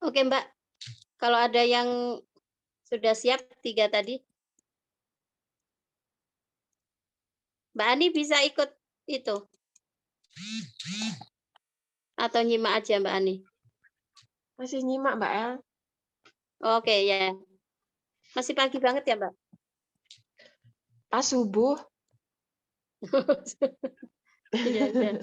Oke, Mbak. Kalau ada yang sudah siap 3 tadi, Mbak Ani bisa ikut itu atau nyimak aja Mbak Ani? Masih nyimak, Mbak El. Oke, ya. Masih pagi banget ya, Mbak? Pas subuh. Iya, iya.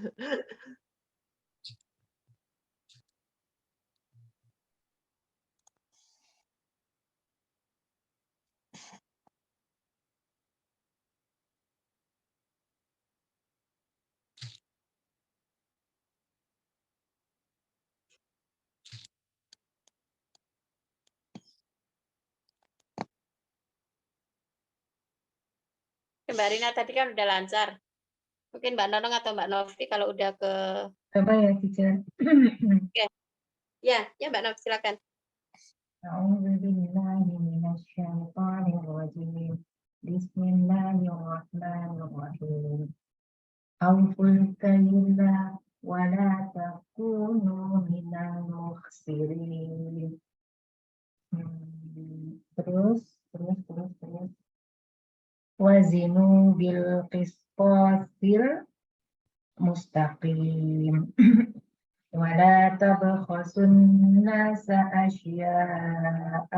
Mbak Rina tadi kan udah lancar. Mungkin Mbak Nonong atau Mbak Novi kalau udah ke... Apa ya, teacher? Oke. Ya, ya Mbak Novi silakan. Bismillahirrahmanirrahim. Auful kaila wala takunu minal mukhsirin. Terus. Wazinu bil qisṭasil mustaqim. Wala tabkhasun nasa asya'ahum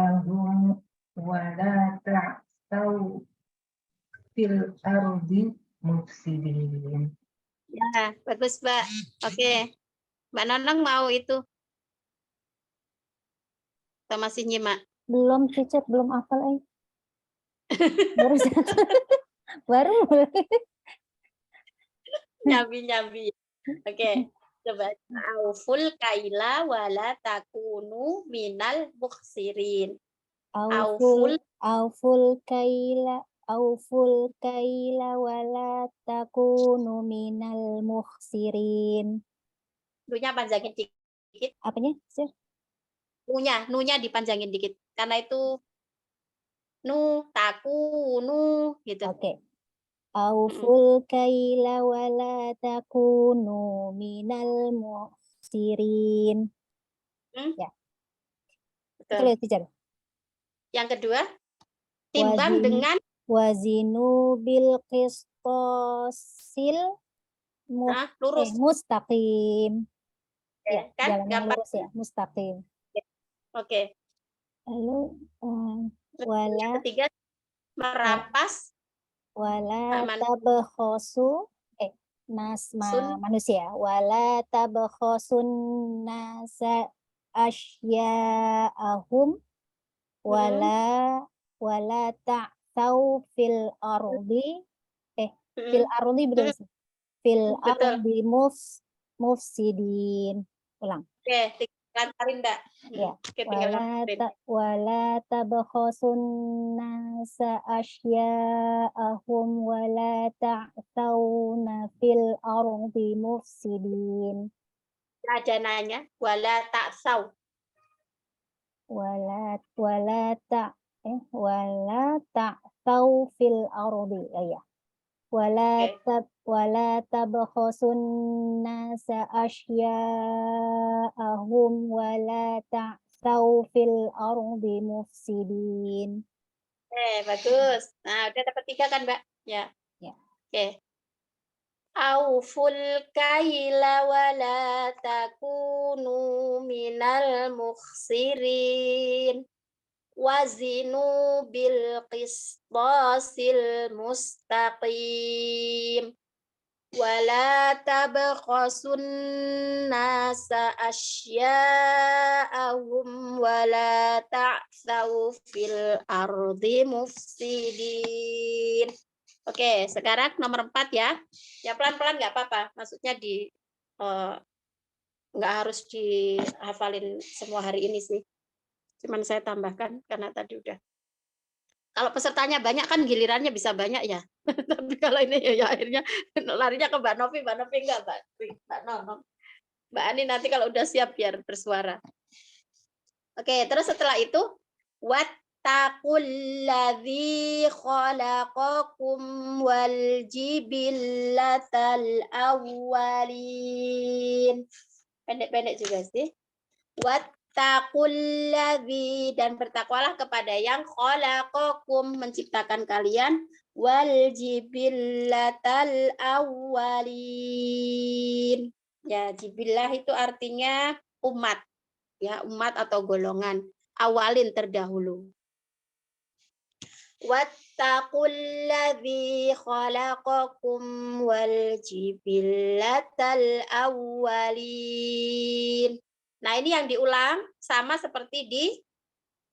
wala ta'tsaw fil ardi mufsidin. Ya, bagus Mbak. Oke. Mbak Nonong mau itu? Atau masih nyimak? Belum, teacher, belum hafal. Baru satu. Baru mulai. Nyambi. Oke. Coba. Auful kaila wala takunu minal mukhsirin. Auful kaila wala takunu minal mukhsirin. Nunya panjangin dikit. Apanya, sir? Nunya dipanjangin dikit. Karena itu takunu gitu. Oke. Auful kaila wala takunu minal mukhsirin. Ya. Betul ya, teacher? Yang kedua, timbang dengan wazinu bil qisṭasil lurus. Mustaqim. Ya, Kan jalan yang gampang. lurus ya, mustaqim. Oke. Lalu ketiga, merampas wala tabkhasu manusia wala tabkhasun nasa asya'ahum wala ta'tsaw fil ardi betul sih. Fil ardi mufsidin. Ulang. Oke, lancarin Mbak. Ya. Wala tabkhasun nasa asya'ahum wala ta'tsawna fil ardi mufsidin. Ada nanya wala ta'tsaw. Wala ta'tsaw fil ardi. Ya. Wala tabkhasun nasa asya'ahum wala ta'tsaw fil ardi mufsidin. Bagus. Nah, udah dapat 3 kan, Mbak? Ya. Oke. Auful kaila wala takunu minal mukhsirin. Wazinu bil qisṭasil mustaqim. Wala tabkhasun nasa asya'ahum wala ta'tsaw fil ardi mufsidin. Oke, sekarang nomor 4 ya. Ya pelan-pelan nggak apa-apa. Maksudnya nggak harus dihafalin semua hari ini sih. Cuman saya tambahkan karena tadi udah. Kalau pesertanya banyak kan gilirannya bisa banyak ya. Tapi kalau ini ya akhirnya larinya ke Mbak Novi enggak Mbak Nonong. Mbak Ani nanti kalau udah siap biar bersuara. Oke, terus setelah itu wattaqulladzi khalaqakum wal jibillatal awwalin. Pendek-pendek juga sih. wattaqulladzi, dan bertakwalah kepada yang khalaqakum, menciptakan kalian, wal jibillatal awwalin. Ya, jibillah itu artinya umat, ya, umat atau golongan, awalin terdahulu. Wattaqulladzi khalaqakum wal jibillatal awwalin. Nah, ini yang diulang sama seperti di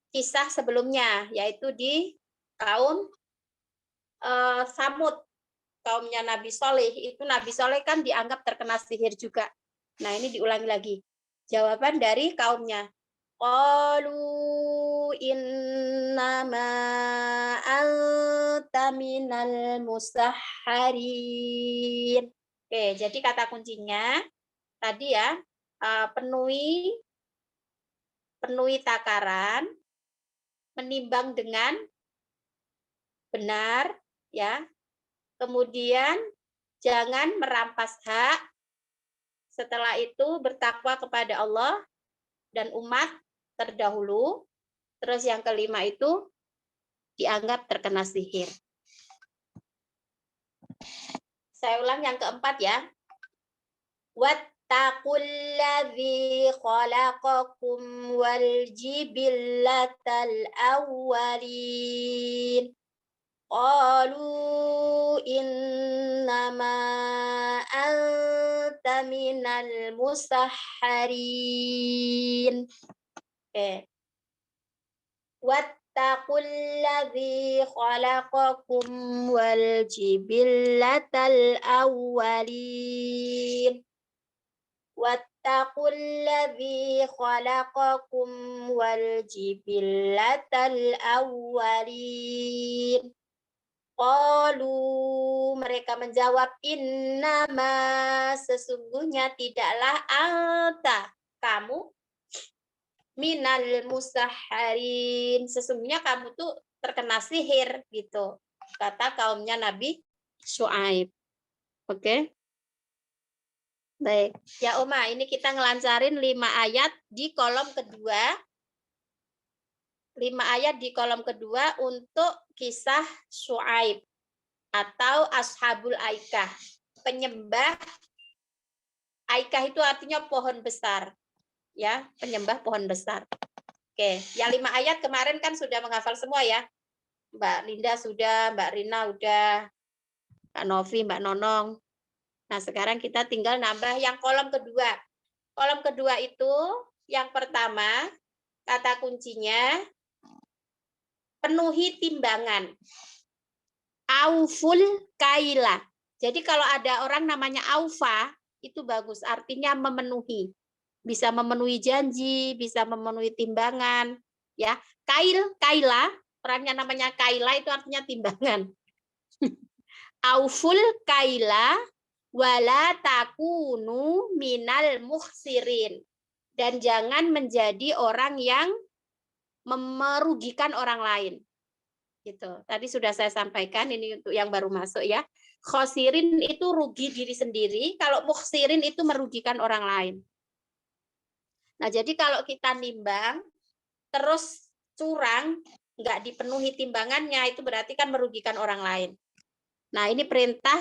kisah sebelumnya, yaitu di kaum Samud, kaumnya Nabi Soleh. Itu Nabi Soleh kan dianggap terkena sihir juga. Nah, ini diulangi lagi. Jawaban dari kaumnya. Qalu innama anta minal musahharin. Oke, jadi kata kuncinya tadi ya, penuhi takaran, menimbang dengan benar, ya. Kemudian jangan merampas hak. Setelah itu bertakwa kepada Allah dan umat terdahulu. Terus yang kelima itu dianggap terkena sihir. Saya ulang yang keempat ya. Wattaqulladzi khalaqakum wal jibillatal awwalin. Qalu innama anta minal musahharin. Oke. Wattaqulladzi khalaqakum wal jibillatal awwalin. Wattaqulladzi khalaqakum wal jibillatal awwalin. Qalu, mereka menjawab, innama, sesungguhnya tidaklah, anta, kamu, minal musahharin, sesungguhnya kamu tuh terkena sihir, gitu, kata kaumnya Nabi Syuaib. Oke. Baik, ya Oma, ini kita ngelancarin 5 ayat di kolom kedua. 5 ayat di kolom kedua untuk kisah Syuaib atau Ashabul Aikah. Penyembah Aikah itu artinya pohon besar. Ya, penyembah pohon besar. Oke, yang 5 ayat kemarin kan sudah menghafal semua ya. Mbak Linda sudah, Mbak Rina udah, Mbak Novi, Mbak Nonong. Nah, sekarang kita tinggal nambah yang kolom kedua. Kolom kedua itu yang pertama, kata kuncinya penuhi timbangan. Auful kaila. Jadi kalau ada orang namanya aufa, itu bagus. Artinya memenuhi. Bisa memenuhi janji, bisa memenuhi timbangan. Ya, kaila, orangnya namanya kaila itu artinya timbangan. Auful kaila wala takunu minal mukhsirin. Dan jangan menjadi orang yang merugikan orang lain. Gitu. Tadi sudah saya sampaikan, ini untuk yang baru masuk ya. Khosirin itu rugi diri sendiri, kalau mukhsirin itu merugikan orang lain. Nah, jadi kalau kita nimbang terus curang, nggak dipenuhi timbangannya, itu berarti kan merugikan orang lain. Nah, ini perintah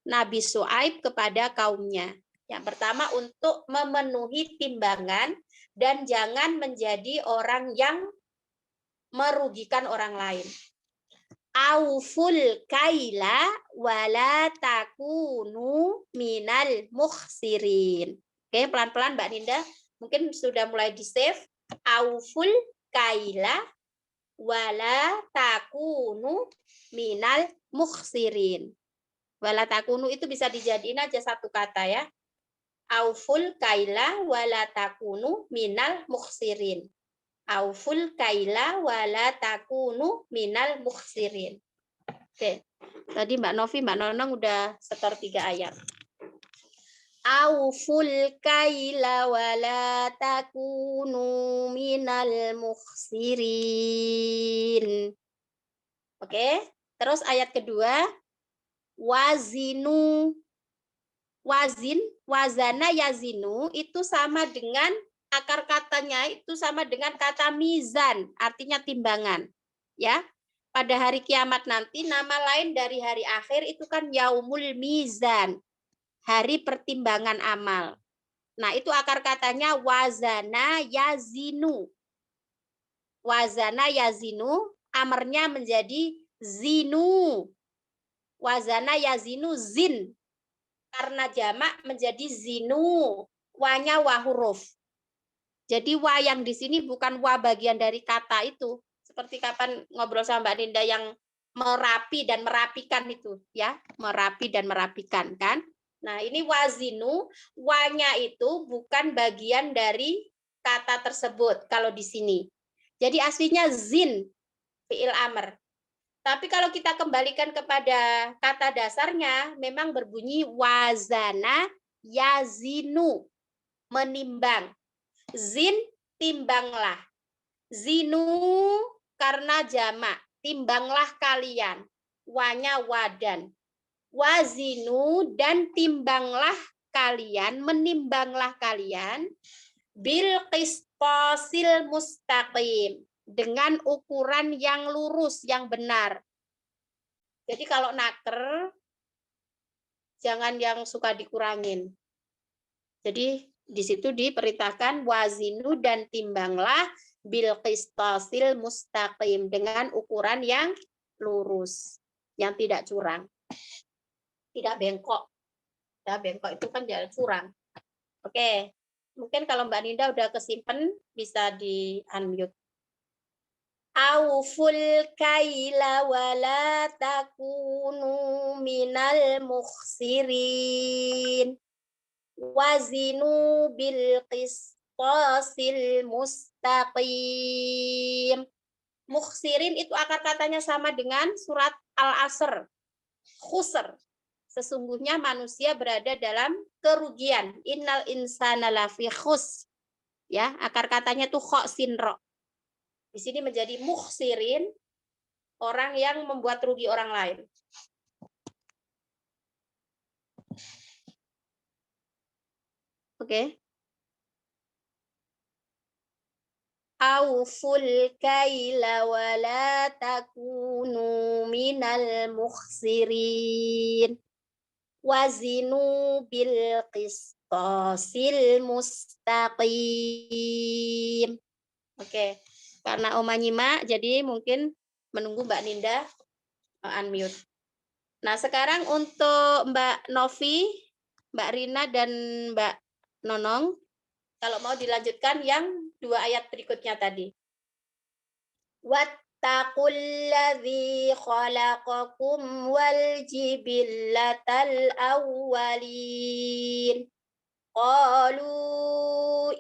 Nabi Syuaib kepada kaumnya. Yang pertama untuk memenuhi timbangan dan jangan menjadi orang yang merugikan orang lain. Auful kaila wala takunu minal mukhsirin. Oke, pelan-pelan Mbak Ninda. Mungkin sudah mulai di-save. Auful kaila wala takunu minal mukhsirin. Wala takunu itu bisa dijadiin aja satu kata ya. Auful kaila wala takunu minal mukhsirin. Auful kaila wala takunu minal mukhsirin. Oke. Tadi Mbak Novi, Mbak Nonong udah setor 3 ayat. Auful kaila wala takunu minal mukhsirin. Oke. Terus ayat kedua, wazinu. Wazin, wazana yazinu itu sama dengan akar katanya itu sama dengan kata mizan, artinya timbangan. Ya, pada hari kiamat nanti nama lain dari hari akhir itu kan yaumul mizan, hari pertimbangan amal. Nah, itu akar katanya wazana yazinu. Wazana yazinu, amarnya menjadi zinu. Wazana yazinu zin. Karena jamak menjadi zinu. Wanya wa huruf. Jadi wa yang di sini bukan wa bagian dari kata itu. Seperti kapan ngobrol sama Mbak Dinda yang merapi dan merapikan itu, ya, merapi dan merapikan kan. Nah, ini wazinu, wanya itu bukan bagian dari kata tersebut kalau di sini. Jadi aslinya zin, fi'il amr. Tapi kalau kita kembalikan kepada kata dasarnya, memang berbunyi wazana yazinu, menimbang. Zin, timbanglah. Zinu, karena jamak, timbanglah kalian. Wanya wadan. Wazinu, dan timbanglah kalian, menimbanglah kalian. Bil qisṭasil mustaqim. Dengan ukuran yang lurus, yang benar. Jadi kalau naker, jangan yang suka dikurangin. Jadi di situ diperintahkan wazinu dan timbanglah bil qisṭasil mustaqim, dengan ukuran yang lurus, yang tidak curang. Tidak bengkok. Ya, bengkok itu kan dia curang. Oke. Mungkin kalau Mbak Ninda udah kesimpan bisa di-unmute. Auful kaila wala takunu minal mukhsirin. Wazinu bil qisṭasil mustaqim. Mukhsirin itu akar katanya sama dengan surat Al-Asr. Khusr. Sesungguhnya manusia berada dalam kerugian. Innal insana lafi khusr. Ya, akar katanya tuh kha sin ra. Di sini menjadi mukhsirin, orang yang membuat rugi orang lain. Oke. Auful kaila wala takunu minal mukhsirin. Wazinu bil qisṭasil mustaqim. Oke. Karena Oma nyimak, jadi mungkin menunggu Mbak Ninda unmute. Nah, sekarang untuk Mbak Novi, Mbak Rina, dan Mbak Nonong, kalau mau dilanjutkan yang 2 ayat berikutnya tadi. Wattaqulladzi khalaqakum wal jibillatal awwalin. Qalu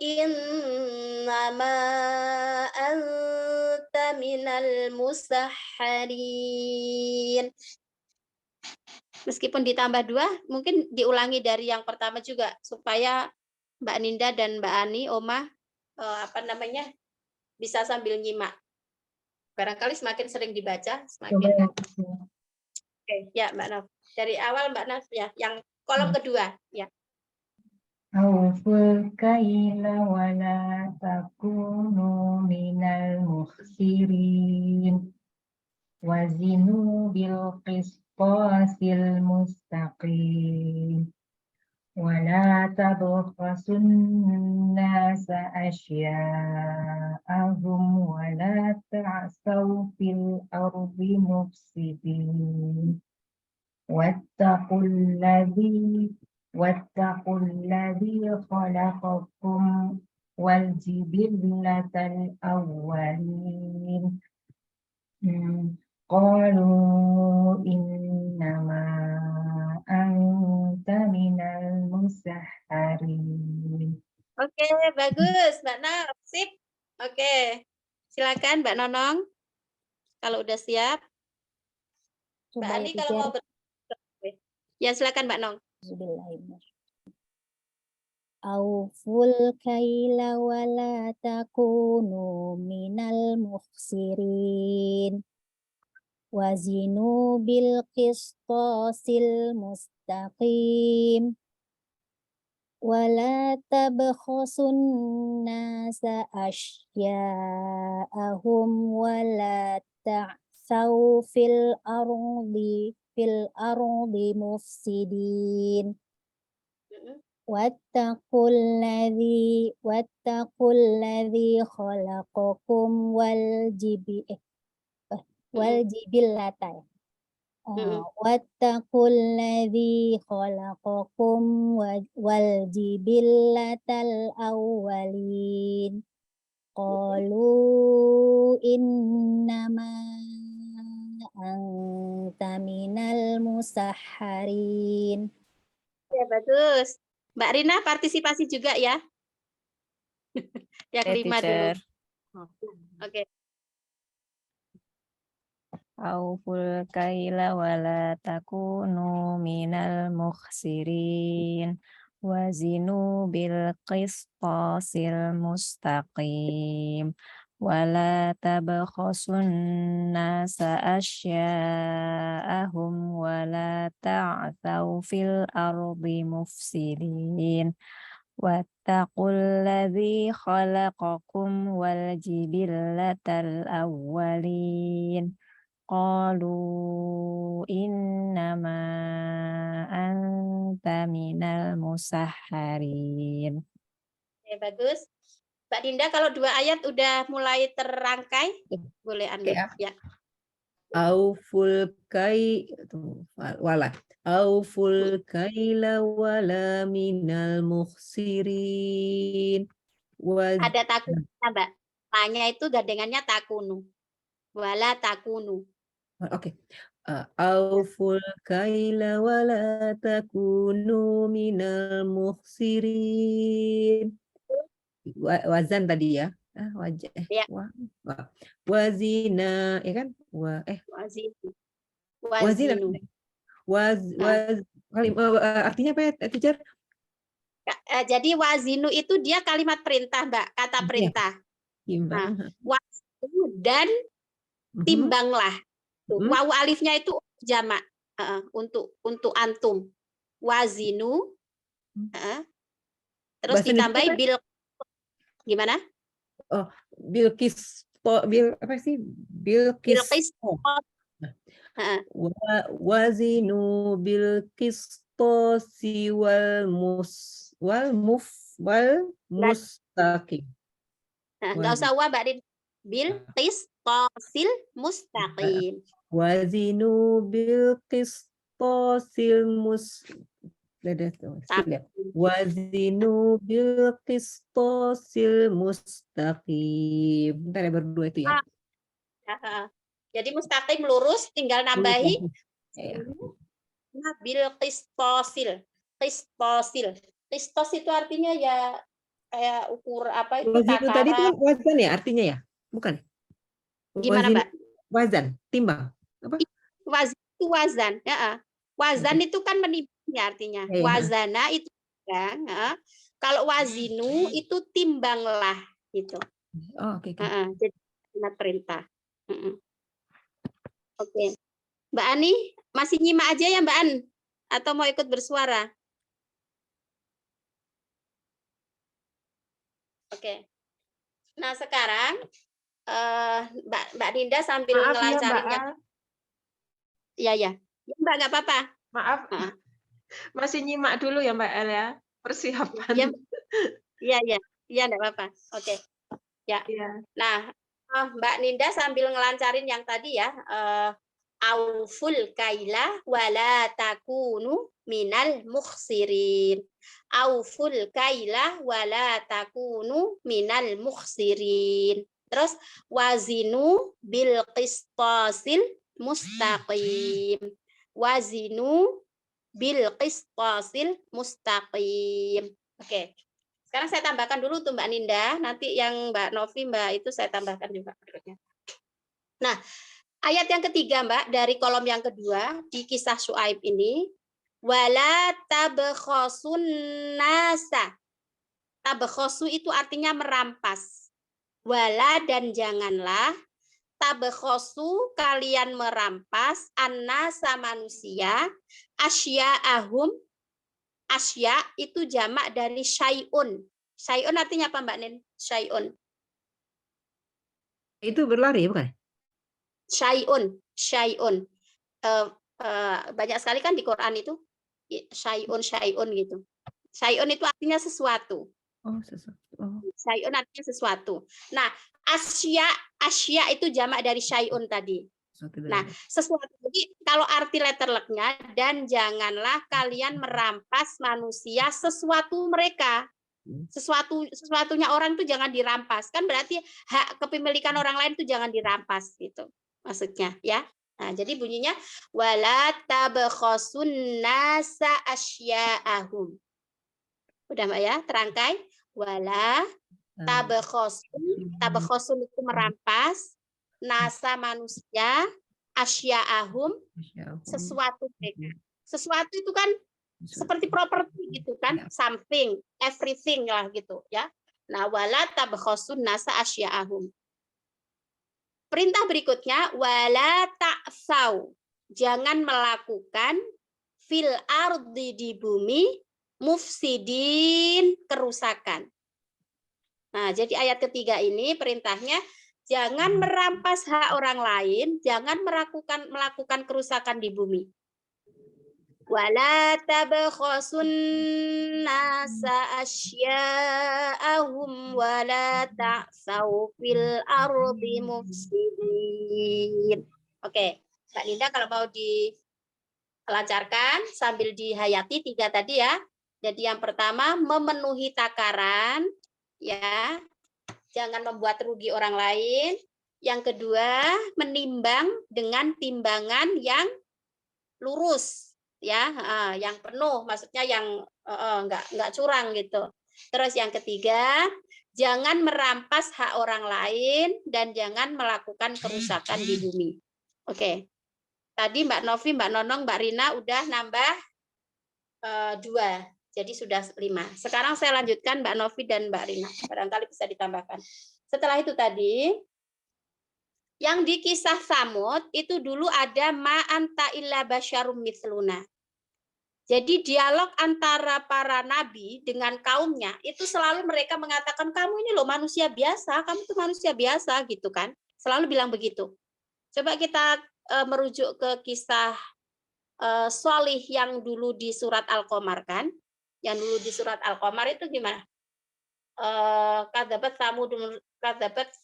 innama anta minal musahharin. Meskipun ditambah 2, mungkin diulangi dari yang pertama juga supaya Mbak Ninda dan Mbak Ani, Oma, bisa sambil nyimak. Barangkali semakin sering dibaca, semakin. Coba ya. Oke, ya Mbak Naf. Dari awal Mbak Naf ya, yang kolom kedua, ya. Auful kaila wala takunu minal mukhsirin. Wazinu bil qisṭasil mustaqim. Wala tabkhasun nasa asya'ahum wala ta'saw fil ardi mufsidin. Wattaqulladzi khalaqakum wal jibillatal awwalin. Qalu innama anta minal musahharin. Oke, bagus Mbak Naf. Sip. Oke. Silakan Mbak Nonong. Kalau udah siap. Mbak Coba Ani ya, kalau mau ya silakan Mbak Nong. Auful kaila wala takunu minal mukhsirin. Wazinu bil qisṭasil mustaqim. ولا تبخسوا الناس أشياءهم ولا تعثوا في الأرض مفسدين واتقوا الذي خلقكم والجبلة واتقوا الذي خلقكم والجبلة الأولين قالوا إنما أنت من المسحرين. Ya, bagus. Mbak Rina partisipasi juga ya. Yang Oke, 5 dulu. teacher. Oke. Auful kaila wala takunu minal mukhsirin wazinu bil qistasil mustaqim wala tabkhasun nasa asya'ahum wala ta'thaw fil ardi mufsidin wattaqul ladzi khalaqakum wal jibillatal awwalin qalu innama anta minal musahharin. Oke, bagus. Mbak Dinda, kalau 2 ayat udah mulai terangkai, boleh unmute. Ya. Auful kai wala auful kaila wala minal mukhsirin. Ada takunu, Mbak. Tanya itu gandengannya takunu. Wala takunu. Oke. Auful kaila wala takunu minal mukhsirin. Wazan tadi ya. Wajah. Ya. Wazina, ya kan? Wazinu. Artinya apa ya, teacher? Jadi wazinu itu dia kalimat perintah, Mbak, kata perintah. Timbang. Wazinu dan timbanglah. Wawu alifnya itu jamak, untuk antum. Wazinu. Terus Bahasa ditambahi Indonesia bil. Gimana? Bilqis apa sih? Bilqis. Wazinu bilqistosi wal mustaqim. Enggak usah wa, Mbak Din. Bilqistosil mustaqim. Wazinu bilqistosil Wazinu bilqistosil mustaqim. Bentar ya, berdua itu ya. Jadi mustaqim lurus, tinggal nambahi bilqistosil. Qistos itu artinya ya kayak ukur apa itu Wazinu tadi itu wazan ya artinya ya? Bukan? Gimana, Mbak? Wazan, timbang. Apa? Wazan itu wazan, ya. Wazan itu kan menimbangnya artinya. Wazana itu timbang, kalau wazinu itu timbanglah gitu. Oh, oke. Jadi perintah. Oke. Mbak Ani masih nyimak aja ya, Mbak An, atau mau ikut bersuara? Oke. Nah, sekarang Mbak Dinda sambil ngelancarin ya. Mbak, nggak apa-apa. Maaf, masih nyimak dulu ya Mbak El ya, persiapan. Iya, nggak apa-apa. Oke. Ya. Nah, Mbak Ninda sambil ngelancarin yang tadi ya, auful kaila wala takunu minal mukhsirin. Auful kaila wala takunu minal mukhsirin. Terus wazinu bil qistasil mustaqim. Wazinu bil qistasil mustaqim. Oke. Sekarang saya tambahkan dulu untuk Mbak Ninda, nanti yang Mbak Novi, Mbak itu saya tambahkan juga. Nah, ayat yang ketiga, Mbak, dari kolom yang kedua di kisah Syuaib ini, wala tabkhasun nasa. Tabkhasu itu artinya merampas. Wala dan janganlah tabkhasu kalian merampas annasa manusia asya'ahum asya itu jamak dari syai'un. Syai'un artinya apa Mbak Nin? Syai'un. Itu berlari bukan? Syai'un. Syai'un. Banyak sekali kan di Quran itu syai'un syai'un gitu. Syai'un itu artinya sesuatu. Oh, sesuatu. Oh, Syai'un artinya sesuatu. Nah, asya itu jamak dari syai'un tadi. sesuatu Nah, berlari. sesuatu. Jadi kalau arti letterleknya, dan janganlah kalian merampas manusia sesuatu mereka. Sesuatunya orang itu jangan dirampas. Kan berarti hak kepemilikan orang lain itu jangan dirampas gitu. Maksudnya ya. Nah, jadi bunyinya wala tabkhasun nasa asya'ahum. Udah Mbak ya, terangkai. Wala tabkhasun itu merampas, nasa manusia, asya'ahum sesuatu mereka. Sesuatu itu kan seperti properti gitu kan, something, everything lah gitu ya. Nah, wala tabkhasun nasa asya'ahum. Perintah berikutnya wala ta'sau. Jangan melakukan fil ardi di bumi mufsidin kerusakan. Nah, jadi ayat ketiga ini perintahnya jangan merampas hak orang lain, jangan melakukan kerusakan di bumi. Wala tabkhasun nasa asya'ahum wala ta'sau fil ardi mufsidin. Oke, Mbak Linda kalau mau dilancarkan sambil dihayati 3 tadi ya. Jadi yang pertama memenuhi takaran ya. Jangan membuat rugi orang lain. Yang kedua, menimbang dengan timbangan yang lurus ya, yang penuh, maksudnya yang enggak curang gitu. Terus yang ketiga, jangan merampas hak orang lain dan jangan melakukan kerusakan di bumi. Oke. Tadi Mbak Novi, Mbak Nonong, Mbak Rina udah nambah 2. Jadi sudah 5. Sekarang saya lanjutkan Mbak Novi dan Mbak Rina. Barangkali bisa ditambahkan. Setelah itu tadi, yang di kisah Samud itu dulu ada ma anta illa basyarum mithluna. Jadi dialog antara para nabi dengan kaumnya itu selalu mereka mengatakan kamu ini loh manusia biasa, kamu tuh manusia biasa gitu kan. Selalu bilang begitu. Coba kita merujuk ke kisah Sholih yang dulu di surat Al-Qamar kan. Yang dulu di surat Al-Qamar itu gimana? Kadzabat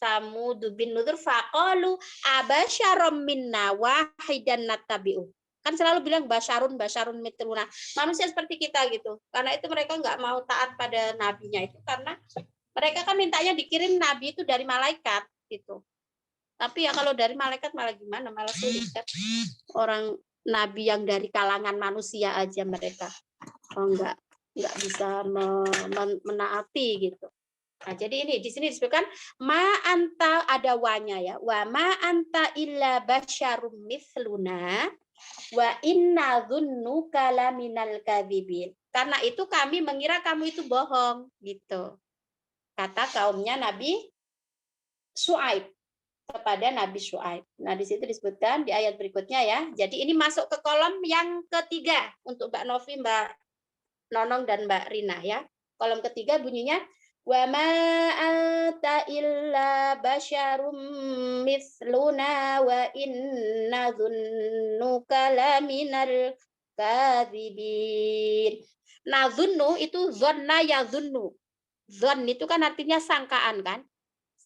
Samud bin Nudzur faqalu abasyarum minna wahidan nattabi'u. Kan selalu bilang basyarun mitluna. Manusia seperti kita gitu. Karena itu mereka nggak mau taat pada nabinya itu karena mereka kan mintanya dikirim nabi itu dari malaikat gitu. Tapi ya kalau dari malaikat malah gimana? Malah sulit kan. Orang nabi yang dari kalangan manusia aja mereka nggak bisa menaati gitu. Nah, jadi ini di sini disebutkan ma anta ada wanya ya. Wa ma anta illa basyarum mithluna wa inna dzunnuka laminal kadzibin. Karena itu kami mengira kamu itu bohong gitu. Kata kaumnya Nabi Syuaib kepada Nabi Syuaib. Nah, di situ disebutkan di ayat berikutnya ya. Jadi ini masuk ke kolom yang ketiga untuk Mbak Novi, Mbak Nonong dan Mbak Rina ya. Kolom ketiga bunyinya wa ma anta illa basyarum mithluna wa inna dzunnuka laminal kadzibin. Nah, dzunnu itu dzanna ya dzunnu. Dzan itu kan artinya sangkaan kan?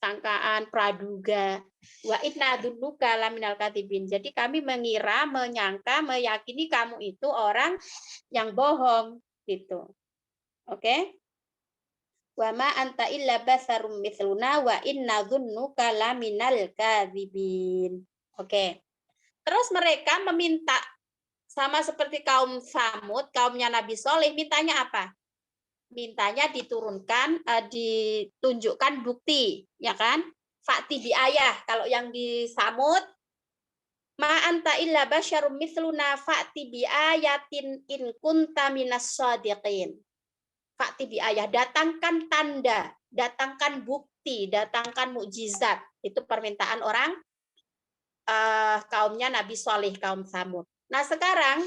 Sangkaan, praduga. Wa inna dzunnuka laminal kadzibin. Jadi kami mengira, menyangka, meyakini kamu itu orang yang bohong gitu. Oke? Wa ma anta illa basarum mithluna wa inna dzunnuka laminal kadzibin. Oke. Terus mereka meminta sama seperti kaum Samud, kaumnya Nabi Sholih, mintanya apa? Mintanya diturunkan, ditunjukkan bukti, ya kan? Fa'ti bi ayah. Kalau yang di Samud, ma anta illa basyarum mithluna fa'ti bi ayatin in kunta minas shadiqin. Fa'ti bi ayah, datangkan tanda, datangkan bukti, datangkan mukjizat. Itu permintaan orang kaumnya Nabi Sholih, kaum Samud. Nah, sekarang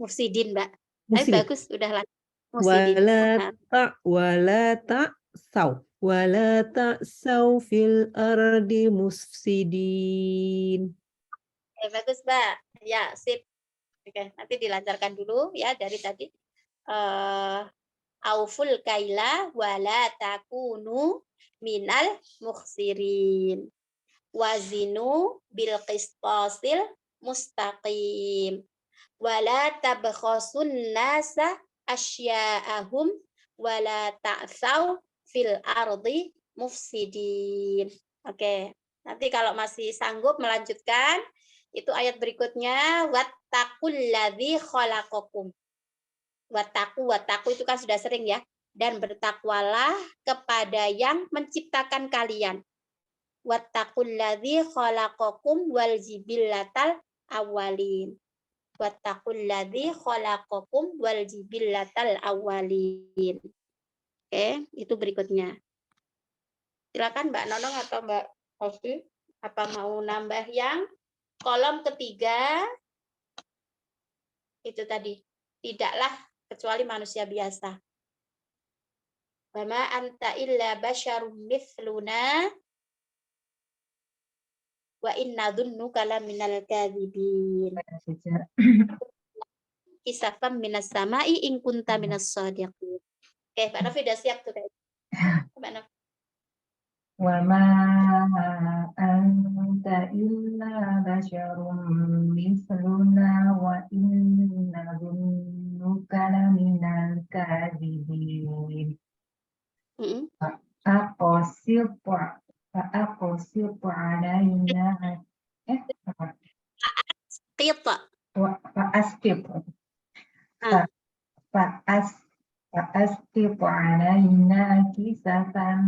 Mufsidin, Mbak. Tapi Mufsidin. bagus, udah lah. Mufsidin. Nah, Wala ta'saw fil ardi mufsidin. oke, bagus, Mbak. Ya, sip. Oke, nanti dilancarkan dulu ya dari tadi. Auful kaila wala takunu minal mukhsirin. Wazinu bil qistasil mustaqim. Wala tabkhasun nasa asya'ahum wala ta'tsaw fil ardi mufsidin. Oke. Nanti kalau masih sanggup melanjutkan, itu ayat berikutnya wattaqul ladzi khalaqakum. Wattaqu itu kan sudah sering ya. Dan bertakwalah kepada yang menciptakan kalian. Wattaqul ladzi khalaqakum wal jibillatal awwalin. Wattaqul ladzi khalaqakum wal jibillatal awwalin. Oke, itu berikutnya. Silakan Mbak Nonong atau Mbak Ovi, apa mau nambah yang kolom ketiga? Itu tadi, tidaklah kecuali manusia biasa. Wa ma anta illa basyarum mithluna wa inna dhunnuka laminal kadzibin. Kisafam minas sama'i in kunta minas shadiqin. Oke, Mbak Novi udah siap tuh kayak. Mbak Novi. Wa ma anta illa basyarum mithluna wa inna dhunnuka laminal kadzibin. Fa'aqsitu alaina apa? Qita. Fa'asqit alaina kisafan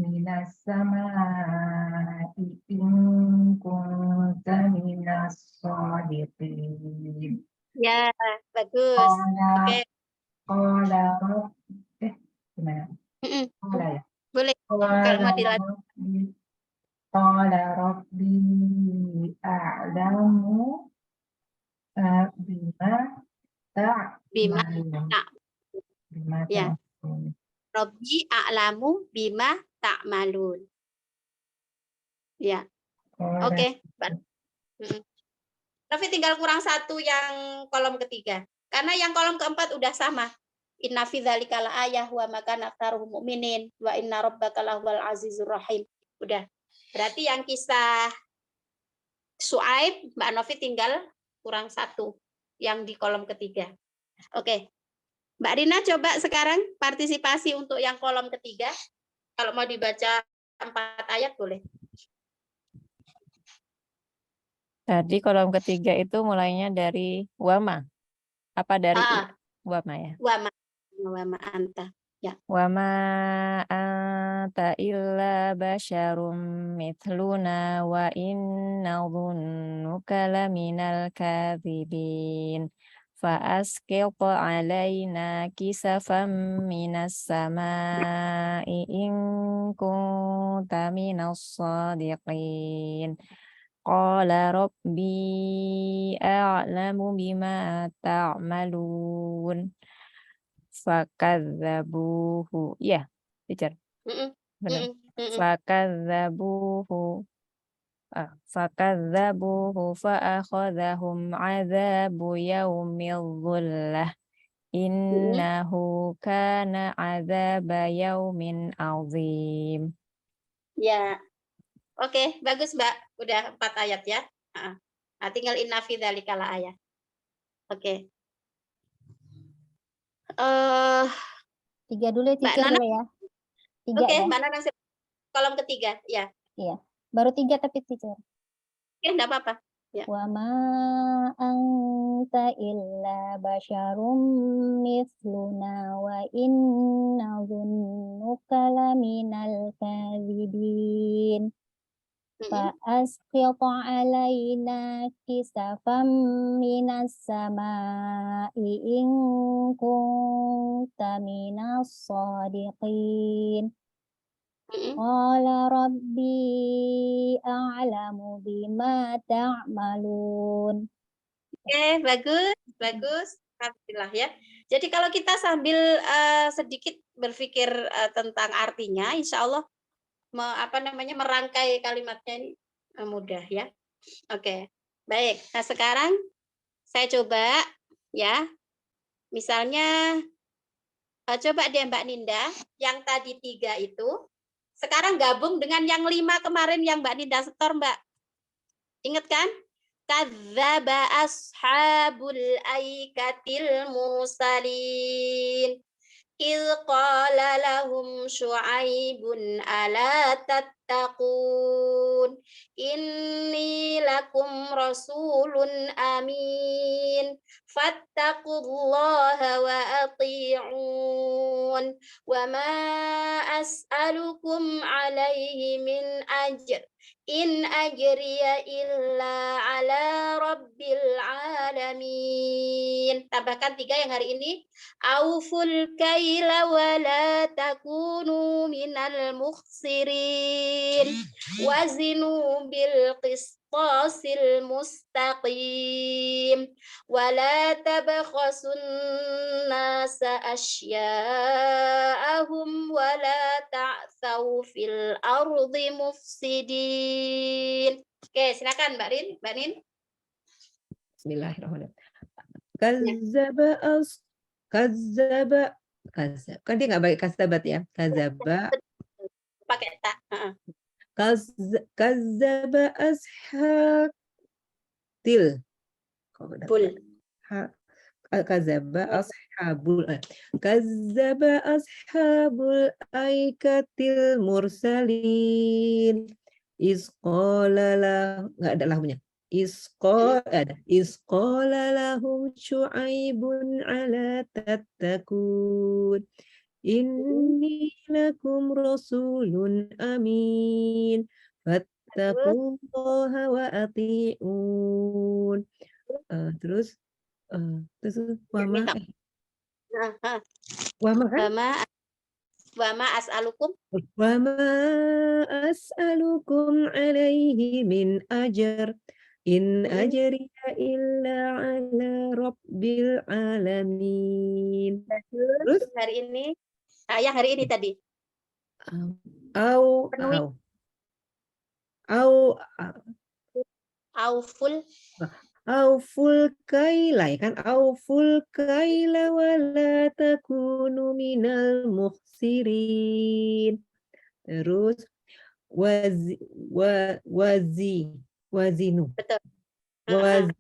minas samaa'i in kunta minas shadiqin. Ya, bagus. Oke. Gimana? Mm-mm. Qala ya. Boleh kalau mau dilanjut. Qala rabbi a'lamu bima Bima ta'malun. tak. Bima Ya. ta'malun. Rabbi a'lamu bima ta'malun. Ya. Qala Oke, Mbak. Tapi tinggal kurang satu yang kolom ketiga. Karena yang kolom keempat udah sama. Inna fi dzalika laayah wa ma kana aktsaruhum mu'minin wa inna rabbaka lahuwal azizur rahim. Udah. Berarti yang kisah Su'aib, Mbak Novi tinggal kurang satu yang di kolom ketiga. Oke. Mbak Rina coba sekarang partisipasi untuk yang kolom ketiga. Kalau mau dibaca 4 ayat boleh. Tadi kolom ketiga itu mulainya dari wama. Apa dari wama ya? Wama anta. Ya. Wama anta illa basyarum mithluna wa inna dhunnuka laminal kadzibin. Fa'asqit alaina kisafan minas sama'i in kunta minas shadiqin. Qala rabbi a'lamu bima ta'malun. Fakadzabuhu. Ya, teacher. Benar. Fakadzabuhu. Fakadzabuhu fa'akhadhahum 'adzabu yaumil dhullah. Innahu kana 'adzaba yaumin 'adzim. Ya. Oke, bagus Mbak. Udah 4 ayat ya. Nah, tinggal inna fi dzalika laayah. Oke. 3 dulu ya, teacher dulu ya. 3 Oke, ya. Mbak Nana kolom ketiga. Ya. Iya. Baru 3 tapi teacher. Oke, enggak apa-apa. Ya. Wa ma anta illa basyarum mithluna wa inna dhunnuka laminal kadzibin. Fa'asqit alaina kisafan minas sama'i in kunta minas shadiqin. Qala rabbi a'lamu bima ta'malun. Oke, bagus, bagus. Alhamdulillah ya. Jadi kalau kita sambil sedikit berpikir tentang artinya, insya Allah merangkai kalimatnya ini mudah ya. Oke, baik. Nah sekarang saya coba ya, misalnya coba deh Mbak Ninda, yang tadi 3 itu, sekarang gabung dengan yang 5 kemarin yang Mbak Ninda setor Mbak. Ingat kan? Kadzdzaba ashabul aikatil mursalin. إذ قال لهم شعيب ألا تتقون إني لكم رسول أمين فاتقوا الله وأطيعون وما أسألكم عليه من أجر إن أجري إلا على رب العالمين. Tambahkan 3 yang hari ini. Auful kaila wa la takunu minal mukhsirin wazinu bil qistasil mustaqim wa la tabkhasun nasa asya'ahum wa la ta'thaw fil ardi mufsidin. Oke, silakan Mbak Nin. Bismillahirrahmanirrahim. Kazzaba. Kan dia nggak pakai kazabat ya. Kazzaba. Pakai tak. Kazzaba ashabil. Kazzaba ashabul aikatil mursalin. Nggak ada lahumnya. Isqala lahum syu'aibun ala tattakun inni lakum rasulun amin fattaqullaha wa ati'un. Terus wama as'alukum wama as'alukum alaihi min ajar in ajriya illa ala rabbil alamin. Terus hari ini yang hari ini tadi auful kaila kan auful kaila wala takunu minal mukhsirin. Terus wazinu. Betul.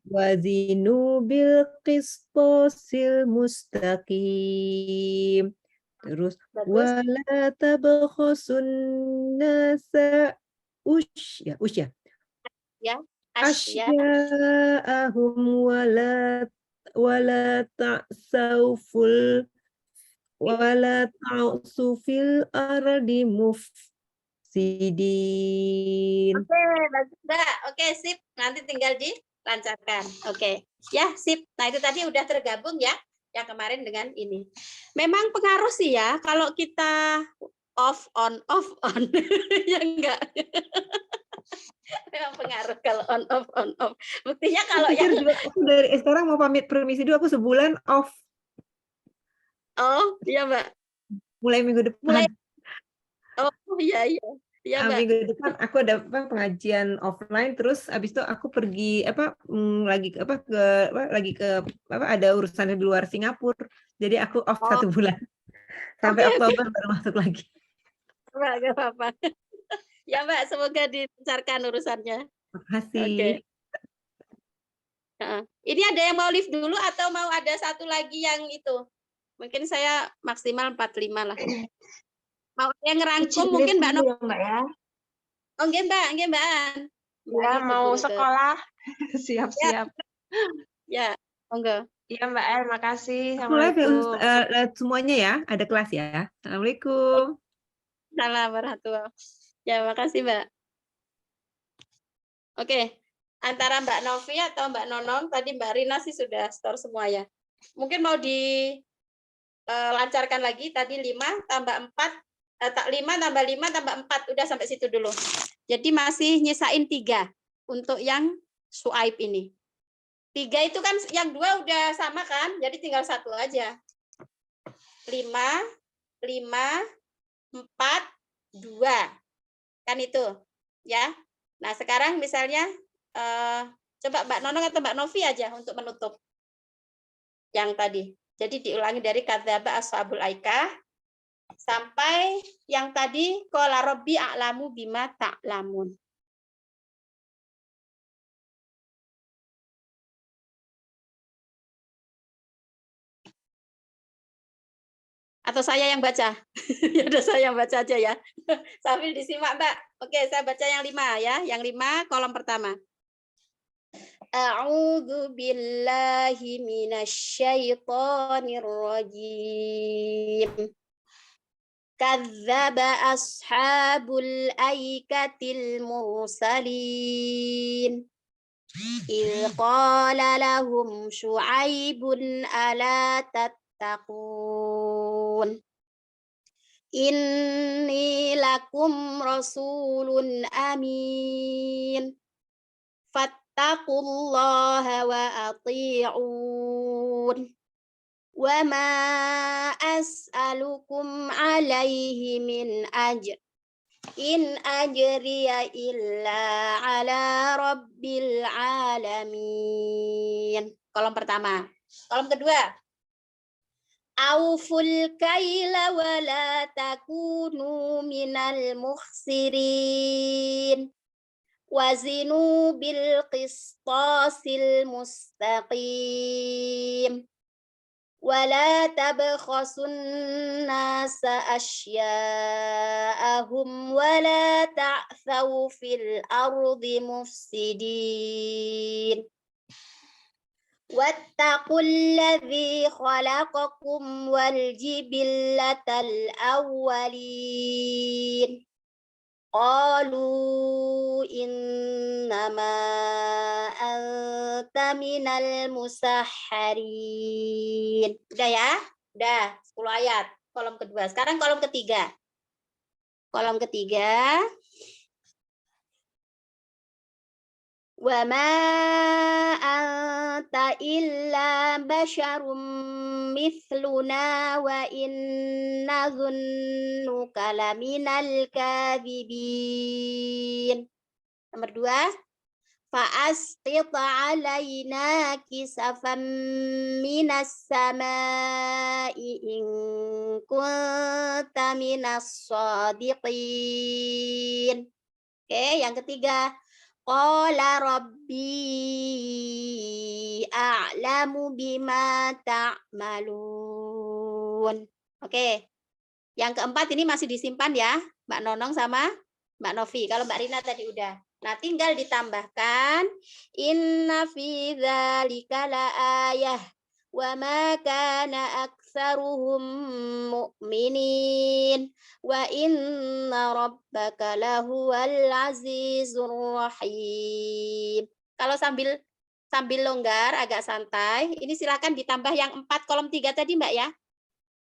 Wazinu bil qistasil mustaqim. Terus wala tabkhasun nasa usyya. Ya. Asya'ahum wala ta'su fil ardi mufsidin. Oke, bagus Mbak. Oke, sip. Nanti tinggal dilancarkan. Oke. Ya, sip. Nah, itu tadi udah tergabung ya yang kemarin dengan ini. Memang pengaruh sih ya kalau kita off on ya enggak. Memang pengaruh kalau on off. Buktinya kalau yang juga aku dari sekarang mau pamit permisi dulu, aku sebulan off. Oh, iya, Mbak. Mulai minggu depan. Oh, iya. Iya, Mbak. Minggu depan aku ada pengajian offline, terus abis itu aku pergi ada urusan di luar Singapura. Jadi aku off 1 bulan. Sampai Oktober baru masuk lagi. Mbak, enggak apa-apa. Ya Mbak, semoga dilancarkan urusannya. Terima kasih. Oke. Ini ada yang mau live dulu atau mau ada satu lagi yang itu? Mungkin saya maksimal 45 lah. Mau yang ngerangkum mungkin Mbak Nov. Mbak ya. Oh nggih Mbak, nggih Mbak An. Ya, mau sekolah. Siap-siap. Ya, monggo. Iya Mbak El, makasih. Aku live Assalamualaikum. semuanya ya, ada kelas ya. Assalamualaikum. Salam warahmatullahi. Ya, makasih Mbak. Oke, antara Mbak Novi atau Mbak Nonong, tadi Mbak Rina sih sudah store semua ya. Mungkin mau dilancarkan lagi, tadi 5 tambah 5 tambah 5 tambah 4, udah sampai situ dulu. Jadi masih nyisain 3 untuk yang Syuaib ini. 3 itu kan yang 2 udah sama kan? Jadi tinggal 1 aja. 5, 4, 2. Kan itu, ya. Nah, sekarang misalnya coba Mbak Nonong atau Mbak Novi aja untuk menutup yang tadi. Jadi diulangi dari kadzdzaba ashabul aikah sampai yang tadi qala rabbi a'lamu bima ta'lamun. Atau saya yang baca? Ya udah saya yang baca aja ya. Sambil disimak, Mbak. Oke, saya baca yang 5 ya. Yang 5 kolom pertama. A'udzu billahi minasyaitonir rajim. Kadzdzaba ashabul aikatil mursalin. إذ قال لهم شعيب ألا تتقون إني لكم رسول أمين فاتقوا الله وأطيعون وما أسألكم عليه من أجر In ajriya illa ala rabbil alamin. Kolom pertama. Kolom kedua. Auful kaila wa la takunu minal mukhsirin. Wazinu bil qistasil mustaqim. ولا تبخسوا الناس أشياءهم ولا تعثوا في الأرض مفسدين واتقوا الذي خلقكم والجبلة الأولين قالوا إنما أنت minal musahharin. Udah ya? Udah, 10 ayat. Kolom kedua. Sekarang kolom ketiga. Kolom ketiga. Wa ma anta illa basyarum mithluna wa inna dhunnuka laminal kadhibin. Nomor 2. Fa'asqit 'alaina kisafan minas sama'i in kunta minas shadiqin. Oke, yang ketiga. Qala rabbi a'lamu bima ta'malun. Oke. Yang keempat ini masih disimpan ya, Mbak Nonong sama Mbak Novi. Kalau Mbak Rina tadi udah. Nah, tinggal ditambahkan inna fi dzalika laayah wa ma kana aktsaruhum mu'minin wa inna rabbaka lahuwal azizur rahim. Kalau sambil longgar agak santai, ini silakan ditambah yang 4 kolom 3 tadi Mbak ya.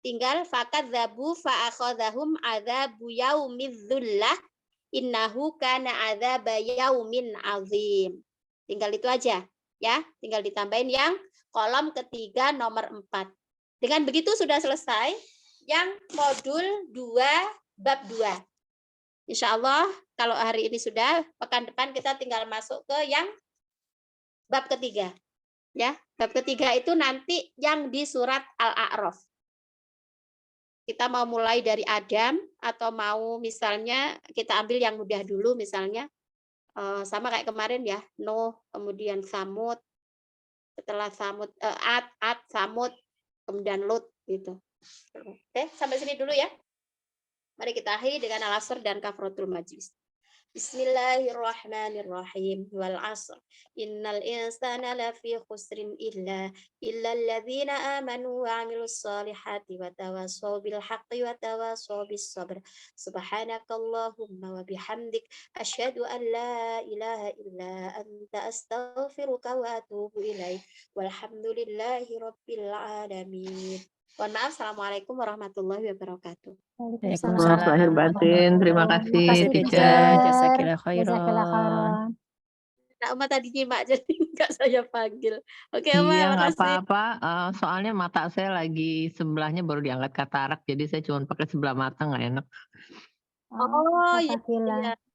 Tinggal fakadzabu fa akhadhahum adzabu yaumidz dzullah innahu kana adzaba yaumin azim. Tinggal itu aja ya, tinggal ditambahin yang kolom ketiga nomor 4. Dengan begitu sudah selesai yang modul 2 bab 2. Insya Allah kalau hari ini sudah, pekan depan kita tinggal masuk ke yang bab ketiga. Ya, bab ketiga itu nanti yang di surat Al-A'raf. Kita mau mulai dari Adam atau mau misalnya kita ambil yang mudah dulu misalnya sama kayak kemarin ya, Nuh, kemudian Samud, setelah Samud Ad, Samud, kemudian Lut gitu. Oke, sampai sini dulu ya. Mari kita akhiri dengan Al-Asr dan Kafaratul Majlis. Bismillahirrahmanirrahim. Wal 'ashr. Innal insana lafi khusrin illa alladzina amanu wa 'amilus solihati wa tawassaw bil haqqi wa tawassaw bis sabr. Subhanakallahumma wa bihamdik asyhadu an la ilaha illa anta astaghfiruka wa atubu ilaik. Walhamdulillahi rabbil alamin. Mohon maaf. Assalamualaikum warahmatullahi wabarakatuh. Waalaikumsalam. Lahir batin. Terima kasih, Terima kasih, teacher. teacher. Jazakillah Jazakallah khairan. khairan. Karena Oma tadi nyimak jadi nggak saya panggil. Oke Oma, Iya, nggak makasih. apa-apa. Soalnya mata saya lagi sebelahnya baru diangkat katarak, jadi saya cuma pakai sebelah mata nggak enak. Oh, iya, Makasih lah. iya.